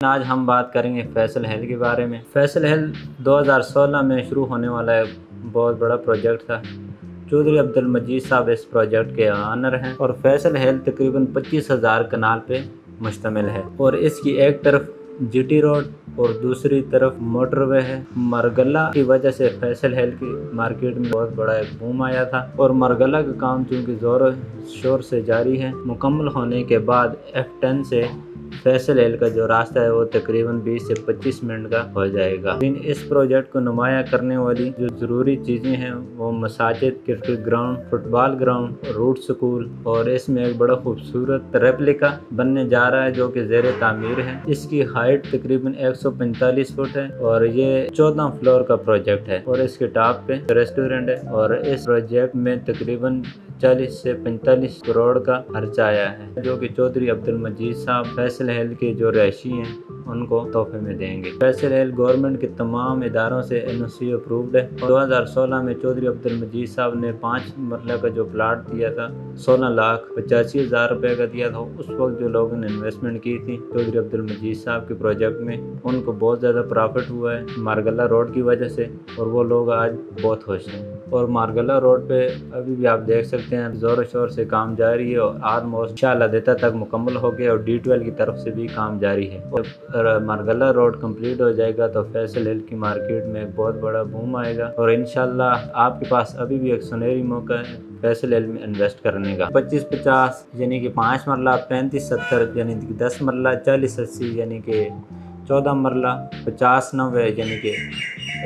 آج ہم بات کریں گے فیصل ہیل کے بارے میں۔ فیصل ہیل 2016 میں شروع ہونے والا ایک بہت بڑا پروجیکٹ تھا۔ چودھری عبدالمجید صاحب اس پروجیکٹ کے آنر ہیں اور فیصل ہیل تقریباً 25,000 کنال پہ مشتمل ہے اور اس کی ایک طرف جی ٹی روڈ اور دوسری طرف موٹر وے ہے۔ مرگلہ کی وجہ سے فیصل ہیل کی مارکیٹ میں بہت بڑا ایک بوم آیا تھا اور مرگلہ کا کام چونکہ زور و شور سے جاری ہے، مکمل ہونے کے بعد F10 سے فیصل ہیل کا جو راستہ ہے وہ تقریباً 20 سے 25 منٹ کا ہو جائے گا۔ اس پروجیکٹ کو نمایاں کرنے والی جو ضروری چیزیں ہیں وہ مساجد، کرکٹ گراؤنڈ، فٹ بال گراؤنڈ، روٹ سکول، اور اس میں ایک بڑا خوبصورت ریپلیکا بننے جا رہا ہے جو کہ زیر تعمیر ہے۔ اس کی ہائٹ تقریباً 145 فٹ ہے اور یہ 14 فلور کا پروجیکٹ ہے اور اس کے ٹاپ پہ ریسٹورنٹ ہے اور اس پروجیکٹ میں تقریباً 40 سے 45 کروڑ کا خرچہ آیا ہے جو کہ چودھری عبدالمجید صاحب فیصل ہیل کے جو رہائشی ہیں ان کو تحفے میں دیں گے۔ فیصل ہیل گورنمنٹ کے تمام اداروں سے NOC اپرووڈ ہے۔ 2016 میں چودھری عبدالمجید صاحب نے 5 مرلہ کا جو پلاٹ دیا تھا 16,85,000 روپے کا دیا تھا۔ اس وقت جو لوگوں نے انویسٹمنٹ کی تھی چودھری عبدالمجید صاحب کے پروجیکٹ میں ان کو بہت زیادہ پرافٹ ہوا ہے مارگلہ روڈ کی وجہ سے اور وہ لوگ آج بہت خوش ہیں۔ اور مارگلہ روڈ پہ ابھی بھی آپ دیکھ سکتے ہیں زور و شور سے کام جاری ہے اور آلموسٹ انشاءاللہ دیتا تک مکمل ہو گیا اور D12 کی طرف سے بھی کام جاری ہے اور مارگلہ روڈ کمپلیٹ ہو جائے گا تو فیصل ہیل کی مارکیٹ میں ایک بہت بڑا بوم آئے گا اور انشاءاللہ آپ کے پاس ابھی بھی ایک سنہری موقع ہے فیصل ہیل میں انویسٹ کرنے کا۔ 25-50 یعنی کہ 5 مرلہ، 35-70 یعنی کہ 10 مرلہ، 40-80 یعنی کہ 14 مرلہ، 50-90 یعنی کہ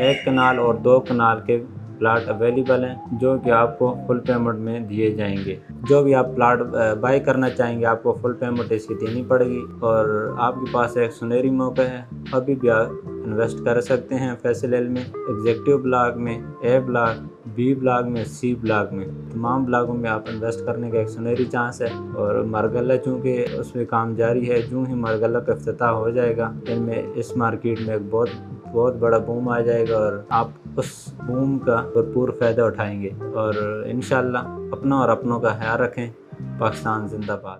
1 کنال اور 2 کنال کے پلاٹ اویلیبل ہیں جو کہ آپ کو فل پیمنٹ میں دیے جائیں گے۔ جو بھی آپ پلاٹ بائی کرنا چاہیں گے آپ کو فل پیمنٹ اس کی دینی پڑے گی اور آپ کے پاس ایک سنہری موقع ہے، ابھی بھی آپ انویسٹ کر سکتے ہیں فیصل ہیل میں، ایگزیکٹو بلاک میں، A بلاک، B بلاک میں، C بلاک میں، تمام بلاکوں میں آپ انویسٹ کرنے کا ایک سنہری چانس ہے۔ اور مرگلہ چونکہ اس میں کام جاری ہے، جو ہی مرگلہ کا افتتاح ہو جائے گا ان میں اس مارکیٹ میں ایک بہت بڑا بوم آ جائے گا اور آپ اس بوم کا بھرپور فائدہ اٹھائیں گے اور انشاءاللہ اپنا اور اپنوں کا خیال رکھیں۔ پاکستان زندہ باد۔